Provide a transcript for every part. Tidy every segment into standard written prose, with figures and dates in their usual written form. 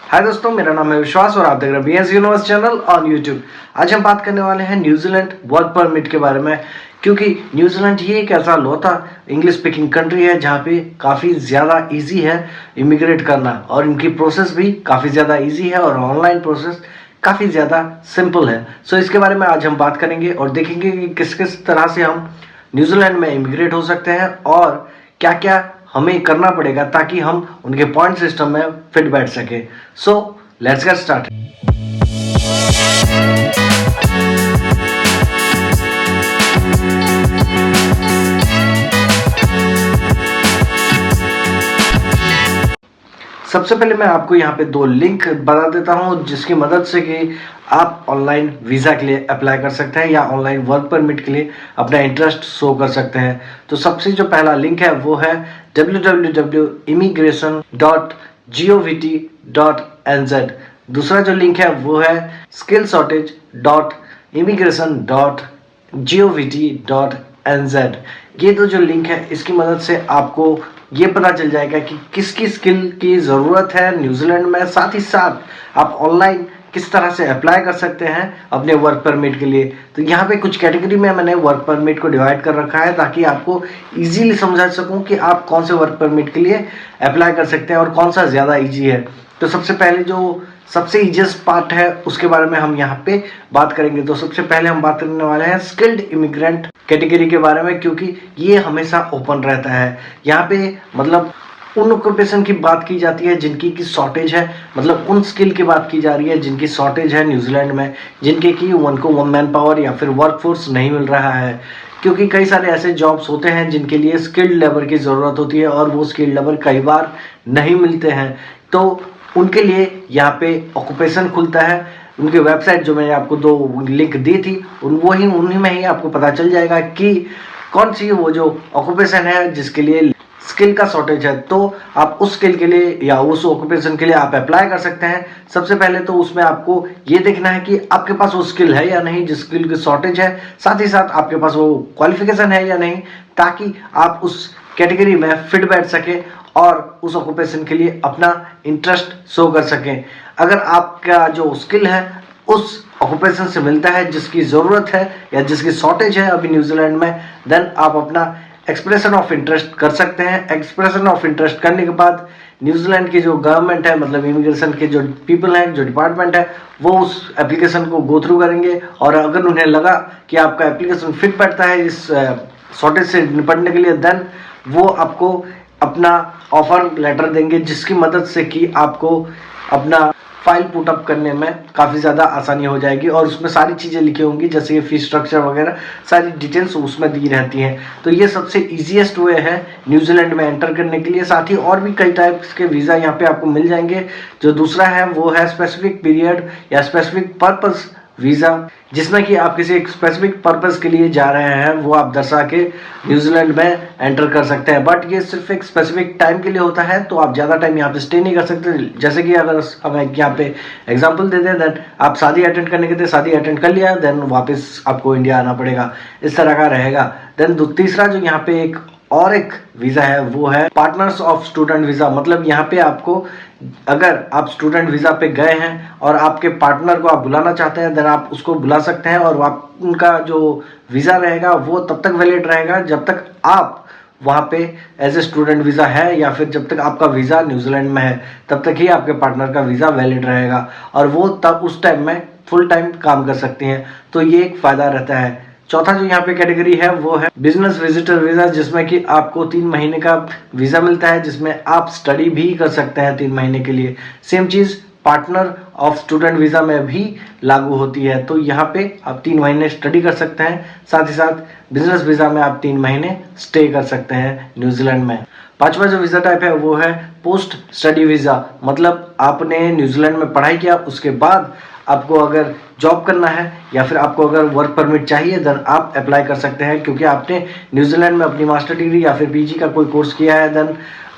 हाय दोस्तों, मेरा नाम है विश्वास और आप देख रहे हैं BS universe channel on YouTube. आज हम बात करने वाले हैं न्यूजीलैंड वर्क परमिट के बारे में, क्योंकि न्यूजीलैंड ही एक ऐसा लौता इंग्लिश स्पीकिंग कंट्री है जहाँ पे काफ़ी ज़्यादा इजी है इमिग्रेट करना, और इनकी प्रोसेस भी काफ़ी ज़्यादा इजी है और ऑनलाइन प्रोसेस काफ़ी ज़्यादा सिंपल है। सो इसके बारे में आज हम बात करेंगे और देखेंगे कि किस किस तरह से हम न्यूजीलैंड में इमिग्रेट हो सकते हैं और क्या क्या हमें करना पड़ेगा ताकि हम उनके पॉइंट सिस्टम में फिट बैठ सके। So let's get start. सबसे पहले मैं आपको यहाँ पे दो लिंक बता देता हूँ जिसकी मदद से कि आप ऑनलाइन वीज़ा के लिए अप्लाई कर सकते हैं या ऑनलाइन वर्क परमिट के लिए अपना इंटरेस्ट शो कर सकते हैं। तो सबसे जो पहला लिंक है वो है www.immigration.govt.nz। दूसरा जो लिंक है वो है skillshortage.immigration.govt.nz। ये दो जो लिंक है इसकी मदद से आपको ये पता चल जाएगा कि किसकी स्किल की ज़रूरत है न्यूजीलैंड में, साथ ही साथ आप ऑनलाइन किस तरह से अप्लाई कर सकते हैं अपने वर्क परमिट के लिए। तो यहाँ पे कुछ कैटेगरी में मैंने वर्क परमिट को डिवाइड कर रखा है ताकि आपको इजीली समझा सकूं कि आप कौन से वर्क परमिट के लिए अप्लाई कर सकते हैं और कौन सा ज़्यादा इजी है। तो सबसे पहले जो सबसे इजीएस्ट पार्ट है उसके बारे में हम यहाँ पे बात करेंगे। तो सबसे पहले हम बात करने वाले हैं स्किल्ड इमिग्रेंट कैटेगरी के बारे में, क्योंकि ये हमेशा ओपन रहता है। यहाँ पे मतलब उन ऑक्यूपेशन की बात की जाती है जिनकी की शॉर्टेज है, मतलब उन स्किल की बात की जा रही है जिनकी शॉर्टेज है न्यूजीलैंड में, जिनके की उनको मैन पावर या फिर वर्कफोर्स नहीं मिल रहा है। क्योंकि कई सारे ऐसे जॉब्स होते हैं जिनके लिए स्किल्ड लेबर की ज़रूरत होती है और वो स्किल्ड लेबर कई बार नहीं मिलते हैं। तो उनके लिए यहाँ पे ऑक्यूपेशन खुलता है। उनकी वेबसाइट जो मैंने आपको दो लिंक दी थी उन्हीं में ही आपको पता चल जाएगा कि कौन सी वो जो ऑक्यूपेशन है जिसके लिए स्किल का शॉर्टेज है। तो आप उस स्किल के लिए या उस ऑक्यूपेशन के लिए आप अप्लाई कर सकते हैं। सबसे पहले तो उसमें आपको ये देखना है कि आपके पास वो स्किल है या नहीं जिस स्किल की शॉर्टेज है, साथ ही साथ आपके पास वो क्वालिफिकेशन है या नहीं, ताकि आप उस कैटेगरी में फिट बैठ सके और उस ऑक्यूपेशन के लिए अपना इंटरेस्ट शो कर सकें। अगर आपका जो स्किल है उस ऑक्यूपेशन से मिलता है जिसकी ज़रूरत है या जिसकी शॉर्टेज है अभी न्यूजीलैंड में, देन आप अपना एक्सप्रेशन ऑफ इंटरेस्ट कर सकते हैं। एक्सप्रेशन ऑफ इंटरेस्ट करने के बाद न्यूजीलैंड की जो गवर्नमेंट है, मतलब इमिग्रेशन के जो पीपल हैं, जो डिपार्टमेंट है, वो उस एप्लीकेशन को गो थ्रू करेंगे और अगर उन्हें लगा कि आपका एप्लीकेशन फिट बैठता है इस शॉर्टेज से निपटने के लिए, देन वो आपको अपना ऑफर लेटर देंगे जिसकी मदद से कि आपको अपना फाइल पुट अप करने में काफ़ी ज़्यादा आसानी हो जाएगी और उसमें सारी चीज़ें लिखी होंगी जैसे कि फीस स्ट्रक्चर वगैरह सारी डिटेल्स उसमें दी रहती हैं। तो ये सबसे इजीएस्ट वे है न्यूजीलैंड में एंटर करने के लिए। साथ ही और भी कई टाइप्स के वीज़ा यहाँ पे आपको मिल जाएंगे। जो दूसरा है वो है स्पेसिफिक पीरियड या स्पेसिफिक पर्पस वीज़ा, जिसमें कि आप किसी एक स्पेसिफिक पर्पस के लिए जा रहे हैं वो आप दर्शा के न्यूजीलैंड में एंटर कर सकते हैं। बट ये सिर्फ एक स्पेसिफिक टाइम के लिए होता है, तो आप ज़्यादा टाइम यहाँ पे स्टे नहीं कर सकते। जैसे कि अगर हम यहाँ पे एग्जांपल दे दें, देन आप शादी अटेंड करने के लिए शादी अटेंड कर लिया, देन वापस आपको इंडिया आना पड़ेगा, इस तरह का रहेगा। देन तीसरा जो यहाँ पे एक वीज़ा है वो है पार्टनर्स ऑफ स्टूडेंट वीज़ा। मतलब यहाँ पे आपको अगर आप स्टूडेंट वीज़ा पे गए हैं और आपके पार्टनर को आप बुलाना चाहते हैं, देन आप उसको बुला सकते हैं और आप उनका जो वीज़ा रहेगा वो तब तक वैलिड रहेगा जब तक आप वहाँ पे एज ए स्टूडेंट वीज़ा है या फिर जब तक आपका वीज़ा न्यूजीलैंड में है तब तक ही आपके पार्टनर का वीज़ा वैलिड रहेगा और वो तब उस टाइम में फुल टाइम काम कर सकती हैं। तो ये एक फ़ायदा रहता है। चौथा जो यहाँ पे कैटेगरी है वो है बिजनेस विजिटर वीज़ा, जिसमें कि आपको 3 महीने का वीज़ा मिलता है जिसमें आप स्टडी भी कर सकते हैं 3 महीने के लिए। Same cheese partner of student visa में भी लागू होती है। तो यहाँ पे आप 3 महीने स्टडी कर सकते हैं, साथ ही साथ बिजनेस वीज़ा में आप 3 महीने स्टे कर सकते हैं न्यूजीलैंड में। पांचवा जो वीज़ा टाइप है वो है पोस्ट स्टडी वीज़ा। मतलब आपने न्यूजीलैंड में पढ़ाई किया, उसके बाद आपको अगर जॉब करना है या फिर आपको अगर वर्क परमिट चाहिए, देन आप अप्लाई कर सकते हैं। क्योंकि आपने न्यूजीलैंड में अपनी मास्टर डिग्री या फिर पीजी का कोई कोर्स किया है, देन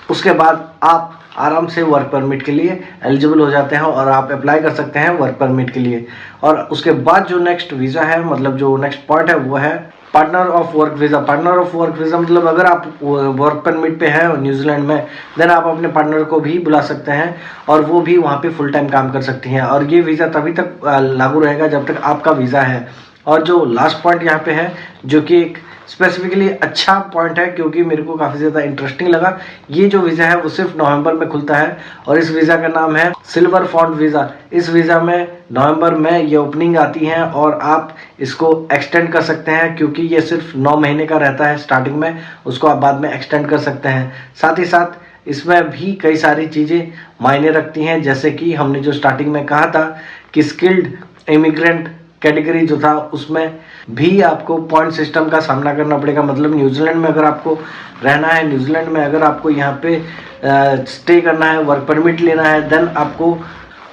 उसके बाद आप आराम से वर्क परमिट के लिए एलिजिबल हो जाते हैं और आप अप्लाई कर सकते हैं वर्क परमिट के लिए। और उसके बाद जो नेक्स्ट वीज़ा है, मतलब जो नेक्स्ट पॉइंट है वो है partner of work visa. Partner of work visa मतलब अगर आप वर्क परमिट पे हैं न्यूजीलैंड में, देन आप अपने पार्टनर को भी बुला सकते हैं और वो भी वहाँ पे फुल टाइम काम कर सकती हैं। और ये वीज़ा तभी तक लागू रहेगा जब तक आपका वीज़ा है। और जो लास्ट पॉइंट यहाँ पे है, जो कि एक स्पेसिफिकली अच्छा पॉइंट है क्योंकि मेरे को काफ़ी ज़्यादा इंटरेस्टिंग लगा, ये जो वीज़ा है वो सिर्फ नवंबर में खुलता है और इस वीज़ा का नाम है सिल्वर फॉन्ट वीज़ा। इस वीज़ा में नवंबर में ये ओपनिंग आती है और आप इसको एक्सटेंड कर सकते हैं क्योंकि ये सिर्फ 9 महीने का रहता है स्टार्टिंग में, उसको आप बाद में एक्सटेंड कर सकते हैं। साथ ही साथ इसमें भी कई सारी चीज़ें मायने रखती हैं, जैसे कि हमने जो स्टार्टिंग में कहा था कि स्किल्ड इमिग्रेंट कैटेगरी जो था उसमें भी आपको पॉइंट सिस्टम का सामना करना पड़ेगा। मतलब न्यूजीलैंड में अगर आपको रहना है, न्यूजीलैंड में अगर आपको यहाँ पे स्टे करना है, वर्क परमिट लेना है, देन आपको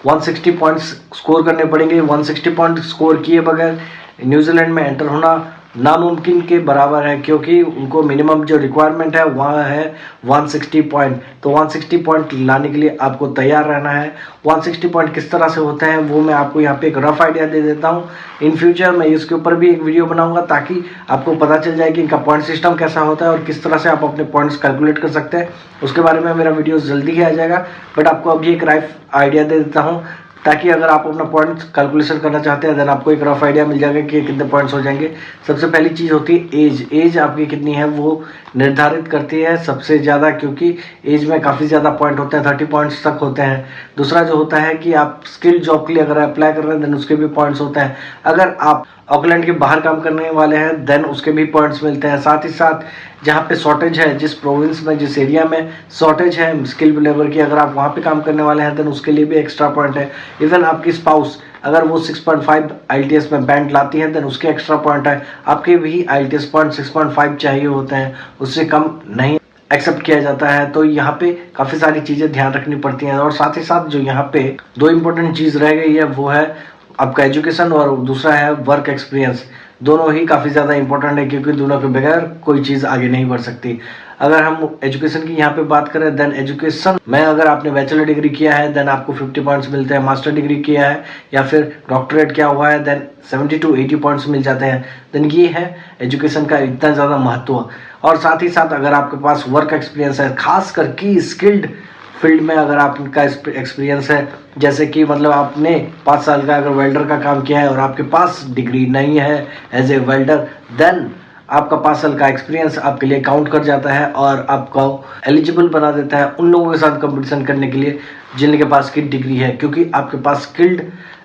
160 पॉइंट्स स्कोर करने पड़ेंगे। 160 पॉइंट स्कोर किए बगैर न्यूजीलैंड में एंटर होना नामुमकिन के बराबर है क्योंकि उनको मिनिमम जो रिक्वायरमेंट है वह है 160 पॉइंट। तो 160 पॉइंट लाने के लिए आपको तैयार रहना है। 160 पॉइंट किस तरह से होते हैं वो मैं आपको यहाँ पे एक रफ आइडिया दे देता हूँ। इन फ्यूचर मैं इसके ऊपर भी एक वीडियो बनाऊंगा ताकि आपको पता चल जाए कि इनका पॉइंट सिस्टम कैसा होता है और किस तरह से आप अपने पॉइंट्स कैलकुलेट कर सकते हैं। उसके बारे में मेरा वीडियो जल्दी ही आ जाएगा, बट आपको अभी एक रफ आइडिया दे देता हूँ ताकि अगर आप अपना पॉइंट कैलकुलेशन करना चाहते हैं देन आपको एक रफ आइडिया मिल जाएगा कि कितने पॉइंट्स हो जाएंगे। सबसे पहली चीज़ होती है एज। एज आपकी कितनी है वो निर्धारित करती है सबसे ज़्यादा, क्योंकि एज में काफ़ी ज़्यादा पॉइंट होते हैं, 30 पॉइंट्स तक होते हैं। दूसरा जो होता है कि आप स्किल जॉब के लिए अगर अप्लाई कर रहे हैं देन उसके भी पॉइंट्स होते हैं। अगर आप ऑकलैंड के बाहर काम करने वाले हैं देन उसके भी पॉइंट्स मिलते हैं। साथ ही साथ जहाँ पे शॉर्टेज है, जिस प्रोविंस में, जिस एरिया में शॉर्टेज है स्किल लेबर की, अगर आप वहाँ पे काम करने वाले हैं देन उसके लिए भी एक्स्ट्रा पॉइंट है। इवन आपकी स्पाउस अगर वो 6.5 IELTS में बैंड लाती है देन उसके एक्स्ट्रा पॉइंट है। आपके भी IELTS पॉइंट 6.5 चाहिए होते हैं, उससे कम नहीं एक्सेप्ट किया जाता है। तो यहाँ पे काफ़ी सारी चीज़ें ध्यान रखनी पड़ती हैं। और साथ ही साथ जो यहाँ पे दो इम्पोर्टेंट चीज़ रह गई है वो है आपका एजुकेशन और दूसरा है वर्क एक्सपीरियंस। दोनों ही काफ़ी ज़्यादा इंपॉर्टेंट है क्योंकि दोनों के बगैर कोई चीज़ आगे नहीं बढ़ सकती। अगर हम एजुकेशन की यहाँ पे बात करें देन एजुकेशन में अगर आपने बैचलर डिग्री किया है देन आपको 50 पॉइंट्स मिलते हैं। मास्टर डिग्री किया है या फिर डॉक्टरेट किया हुआ है देन 70 to 80 पॉइंट्स मिल जाते हैं। देन ये है एजुकेशन का इतना ज़्यादा महत्व। और साथ ही साथ अगर आपके पास वर्क एक्सपीरियंस है, खास करके स्किल्ड फील्ड में अगर आपका एक्सपीरियंस है, जैसे कि मतलब आपने 5 साल का अगर वेल्डर का काम किया है और आपके पास डिग्री नहीं है एज ए वेल्डर, देन आपका 5 साल का एक्सपीरियंस आपके लिए काउंट कर जाता है और आपको एलिजिबल बना देता है उन लोगों के साथ कंपटीशन करने के लिए जिनके पास की डिग्री है, क्योंकि आपके पास स्किल्ड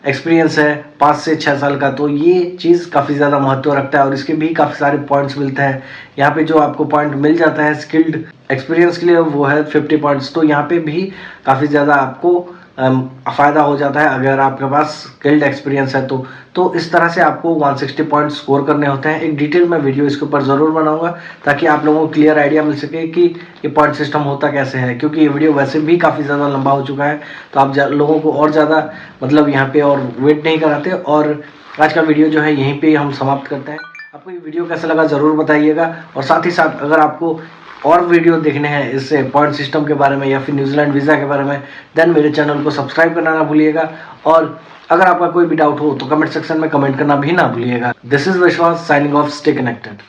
एक्सपीरियंस है 5 से 6 साल का। तो ये चीज़ काफ़ी ज़्यादा महत्व रखता है और इसके भी काफ़ी सारे पॉइंट्स मिलते हैं। यहाँ पे जो आपको पॉइंट मिल जाता है स्किल्ड एक्सपीरियंस के लिए वो है 50 पॉइंट्स। तो यहाँ पे भी काफ़ी ज़्यादा आपको फ़ायदा हो जाता है अगर आपके पास स्किल्ड एक्सपीरियंस है तो इस तरह से आपको 160 पॉइंट स्कोर करने होते हैं। एक डिटेल में वीडियो इसके ऊपर ज़रूर बनाऊंगा ताकि आप लोगों को क्लियर आइडिया मिल सके कि ये पॉइंट सिस्टम होता कैसे है, क्योंकि ये वीडियो वैसे भी काफ़ी ज़्यादा लंबा हो चुका है तो आप लोगों को और ज़्यादा मतलब यहाँ पे और वेट नहीं कराते। और आज का वीडियो जो है यहीं पर हम समाप्त करते हैं। आपको ये वीडियो कैसा लगा ज़रूर बताइएगा। और साथ ही साथ अगर आपको और वीडियो देखने हैं इससे पॉइंट सिस्टम के बारे में या फिर न्यूजीलैंड वीज़ा के बारे में, देन मेरे चैनल को सब्सक्राइब करना ना भूलिएगा। और अगर आपका कोई भी डाउट हो तो कमेंट सेक्शन में कमेंट करना भी ना भूलिएगा। दिस इज विश्वास साइनिंग ऑफ, स्टे कनेक्टेड।